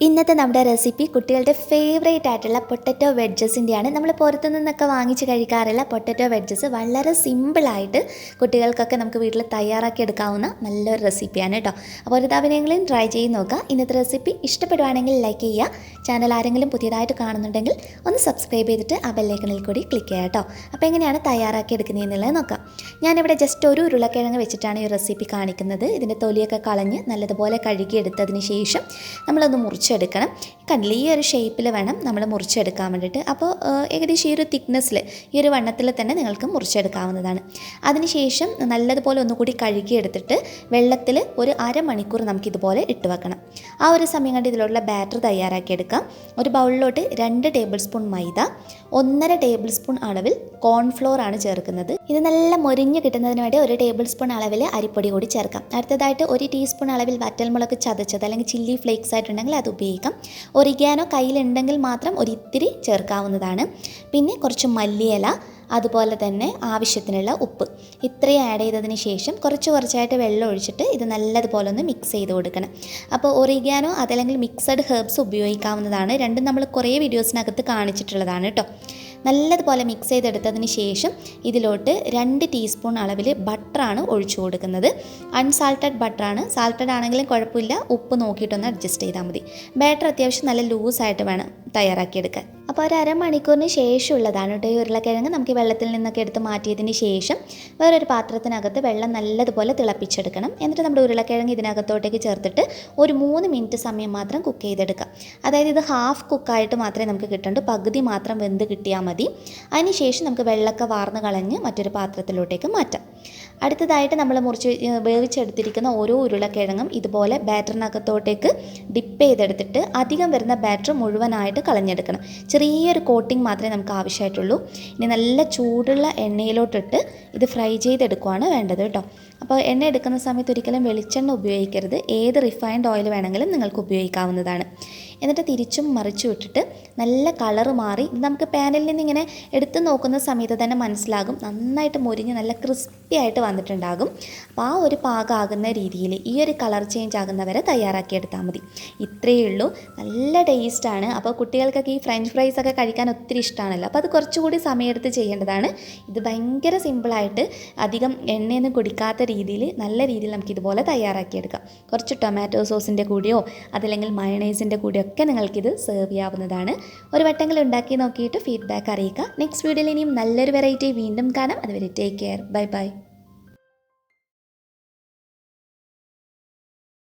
ഇന്നത്തെ നമ്മുടെ റെസിപ്പി കുട്ടികളുടെ ഫേവറേറ്റ് ആയിട്ടുള്ള പൊട്ടറ്റോ വെഡ്ജസിൻ്റെയാണ്. നമ്മൾ പുറത്തു നിന്നൊക്കെ വാങ്ങിച്ച് കഴിക്കാറുള്ള പൊട്ടറ്റോ വെഡ്ജസ് വളരെ സിമ്പിളായിട്ട് കുട്ടികൾക്കൊക്കെ നമുക്ക് വീട്ടിൽ തയ്യാറാക്കി എടുക്കാവുന്ന നല്ലൊരു റെസിപ്പിയാണ് കേട്ടോ. അപ്പോൾ ഒരു തവണയെങ്കിലും ട്രൈ ചെയ്ത് നോക്കുക. ഇന്നത്തെ റെസിപ്പി ഇഷ്ടപ്പെടുവാണെങ്കിൽ ലൈക്ക് ചെയ്യുക. ചാനൽ ആരെങ്കിലും പുതിയതായിട്ട് കാണുന്നുണ്ടെങ്കിൽ ഒന്ന് സബ്സ്ക്രൈബ് ചെയ്തിട്ട് ആ ബെല്ലൈക്കണിൽ കൂടി ക്ലിക്ക് ചെയ്യുക കേട്ടോ. അപ്പോൾ എങ്ങനെയാണ് തയ്യാറാക്കി എടുക്കുന്നതെന്നുള്ളത് നോക്കാം. ഞാനിവിടെ ജസ്റ്റ് ഒരു ഉരുളക്കിഴങ്ങ് വെച്ചിട്ടാണ് ഈ റെസിപ്പി കാണിക്കുന്നത്. ഇതിൻ്റെ തൊലിയൊക്കെ കളഞ്ഞ് നല്ലതുപോലെ കഴുകിയെടുത്തതിന് ശേഷം നമ്മളൊന്ന് മുറിച്ചെടുക്കണം. കണ്ടില്ല, ഈ ഒരു ഷേപ്പിൽ വേണം നമ്മൾ മുറിച്ചെടുക്കാൻ വേണ്ടിയിട്ട്. അപ്പോൾ ഏകദേശം ഈ ഒരു തിക്നെസ്സിൽ, ഈ ഒരു വണ്ണത്തിൽ തന്നെ നിങ്ങൾക്ക് മുറിച്ചെടുക്കാവുന്നതാണ്. അതിനുശേഷം നല്ലതുപോലെ ഒന്നുകൂടി കഴുകിയെടുത്തിട്ട് വെള്ളത്തിൽ ഒരു അരമണിക്കൂർ നമുക്കിതുപോലെ ഇട്ട് വെക്കണം. ആ ഒരു സമയം കണ്ട് ഇതിലുള്ള ബാറ്റർ തയ്യാറാക്കിയെടുക്കാം. ഒരു ബൗളിലോട്ട് 2 ടേബിൾ സ്പൂൺ മൈദ, 1.5 ടേബിൾ സ്പൂൺ അളവിൽ കോൺഫ്ലോർ ആണ് ചേർക്കുന്നത്. ഇത് നല്ല മൊരിഞ്ഞ് കിട്ടുന്നതിന് വേണ്ടി 1 ടേബിൾ സ്പൂൺ അളവിൽ അരിപ്പൊടി കൂടി ചേർക്കാം. അടുത്തതായിട്ട് 1 ടീസ്പൂൺ അളവിൽ വറ്റൽമുളക് ചതച്ചത് അല്ലെങ്കിൽ ചില്ലി ഫ്ലേക്സ് ആയിട്ടുണ്ടെങ്കിൽ അത് ഉപയോഗിക്കാം. ഒറിഗാനോ കയ്യിലുണ്ടെങ്കിൽ മാത്രം ഒരിത്തിരി ചേർക്കാവുന്നതാണ്. പിന്നെ കുറച്ച് മല്ലിയില, അതുപോലെ തന്നെ ആവശ്യത്തിനുള്ള ഉപ്പ്, ഇത്രയും ആഡ് ചെയ്തതിന് ശേഷം കുറച്ചായിട്ട് വെള്ളം ഒഴിച്ചിട്ട് ഇത് നല്ലതുപോലെ ഒന്ന് മിക്സ് ചെയ്ത് കൊടുക്കണം. അപ്പോൾ ഒറിഗാനോ അതല്ലെങ്കിൽ മിക്സഡ് ഹെർബ്സ് ഉപയോഗിക്കാവുന്നതാണ്. രണ്ടും നമ്മൾ കുറേ വീഡിയോസിനകത്ത് കാണിച്ചിട്ടുള്ളതാണ് കേട്ടോ. നല്ലതുപോലെ മിക്സ് ചെയ്തെടുത്തതിന് ശേഷം ഇതിലോട്ട് 2 ടീസ്പൂൺ അളവിൽ ബട്ടറാണ് ഒഴിച്ചു കൊടുക്കുന്നത്. അൺസാൾട്ടഡ് ബട്ടറാണ്. സാൾട്ടഡ് ആണെങ്കിലും കുഴപ്പമില്ല, ഉപ്പ് നോക്കിയിട്ടൊന്ന് അഡ്ജസ്റ്റ് ചെയ്താൽ മതി. ബാറ്റർ അത്യാവശ്യം നല്ല ലൂസായിട്ട് വേണം തയ്യാറാക്കിയെടുക്കാൻ. അപ്പോൾ ഒരു അരമണിക്കൂറിന് ശേഷമുള്ളതാണ് കേട്ടോ ഈ ഉരുളക്കിഴങ്ങ്. നമുക്ക് വെള്ളത്തിൽ നിന്നൊക്കെ എടുത്ത് മാറ്റിയതിന് ശേഷം വേറൊരു പാത്രത്തിനകത്ത് വെള്ളം നല്ലതുപോലെ തിളപ്പിച്ചെടുക്കണം. എന്നിട്ട് നമ്മുടെ ഉരുളക്കിഴങ്ങ് ഇതിനകത്തോട്ടേക്ക് ചേർത്തിട്ട് ഒരു 3 മിനിറ്റ് സമയം മാത്രം കുക്ക് ചെയ്തെടുക്കാം. അതായത് ഇത് ഹാഫ് കുക്കായിട്ട് മാത്രമേ നമുക്ക് കിട്ടണ്ടൂ, പകുതി മാത്രം വെന്ത് കിട്ടിയാൽ മതി. അതിനുശേഷം നമുക്ക് വെള്ളമൊക്കെ വാർന്ന് കളഞ്ഞ് മറ്റൊരു പാത്രത്തിലോട്ടേക്ക് മാറ്റാം. അടുത്തതായിട്ട് നമ്മൾ വേവിച്ചെടുത്തിരിക്കുന്ന ഓരോ ഉരുളക്കിഴങ്ങും ഇതുപോലെ ബാറ്ററിനകത്തോട്ടേക്ക് ഡിപ്പ് ചെയ്തെടുത്തിട്ട് അധികം വരുന്ന ബാറ്റർ മുഴുവനായിട്ട് കളഞ്ഞെടുക്കണം. ചെറിയൊരു കോട്ടിങ് മാത്രമേ നമുക്ക് ആവശ്യമായിട്ടുള്ളൂ. ഇനി നല്ല ചൂടുള്ള എണ്ണയിലോട്ടിട്ട് ഇത് ഫ്രൈ ചെയ്തെടുക്കുകയാണ് വേണ്ടത് കേട്ടോ. അപ്പോൾ എണ്ണ എടുക്കുന്ന സമയത്ത് ഒരിക്കലും വെളിച്ചെണ്ണ ഉപയോഗിക്കരുത്. ഏത് റിഫൈൻഡ് ഓയിൽ വേണമെങ്കിലും നിങ്ങൾക്ക് ഉപയോഗിക്കാവുന്നതാണ്. എന്നിട്ട് തിരിച്ചും മറിച്ചും ഇട്ടിട്ട് നല്ല കളറ് മാറി നമുക്ക് പാനിൽ നിന്ന് ഇങ്ങനെ എടുത്ത് നോക്കുന്ന സമയത്ത് തന്നെ മനസ്സിലാകും നന്നായിട്ട് മൊരിഞ്ഞ് നല്ല ക്രിസ്പി ആയിട്ട് വന്നിട്ടുണ്ടാകും. അപ്പോൾ ആ ഒരു പാകമാകുന്ന രീതിയിൽ ഈ ഒരു കളർ ചേഞ്ച് ആകുന്നവരെ തയ്യാറാക്കിയെടുത്താൽ മതി. ഇത്രയേ ഉള്ളൂ. നല്ല ടേസ്റ്റാണ്. അപ്പോൾ കുട്ടികൾക്കൊക്കെ ഈ ഫ്രഞ്ച് ഫ്രൈസ് ഒക്കെ കഴിക്കാൻ ഒത്തിരി ഇഷ്ടമാണല്ലോ. അപ്പോൾ അത് കുറച്ചുകൂടി സമയമെടുത്ത് ചെയ്യേണ്ടതാണ്. ഇത് ഭയങ്കര സിമ്പിളായിട്ട് അധികം എണ്ണയൊന്നും കുടിക്കാത്ത രീതിയിൽ നല്ല രീതിയിൽ നമുക്കിതുപോലെ തയ്യാറാക്കിയെടുക്കാം. കുറച്ച് ടൊമാറ്റോ സോസിൻ്റെ കൂടെയോ അതല്ലെങ്കിൽ മയണൈസിൻ്റെ കൂടെയോ ഒക്കെ നിങ്ങൾക്കിത് സെർവ് ചെയ്യാവുന്നതാണ്. ഒരു വട്ടങ്ങൾ ഉണ്ടാക്കി നോക്കിയിട്ട് ഫീഡ്ബാക്ക് അറിയിക്കുക. നെക്സ്റ്റ് വീഡിയോയിൽ ഇനിയും നല്ലൊരു വെറൈറ്റി വീണ്ടും കാണാം. അതുവരെ ടേക്ക് കെയർ. Bye bye.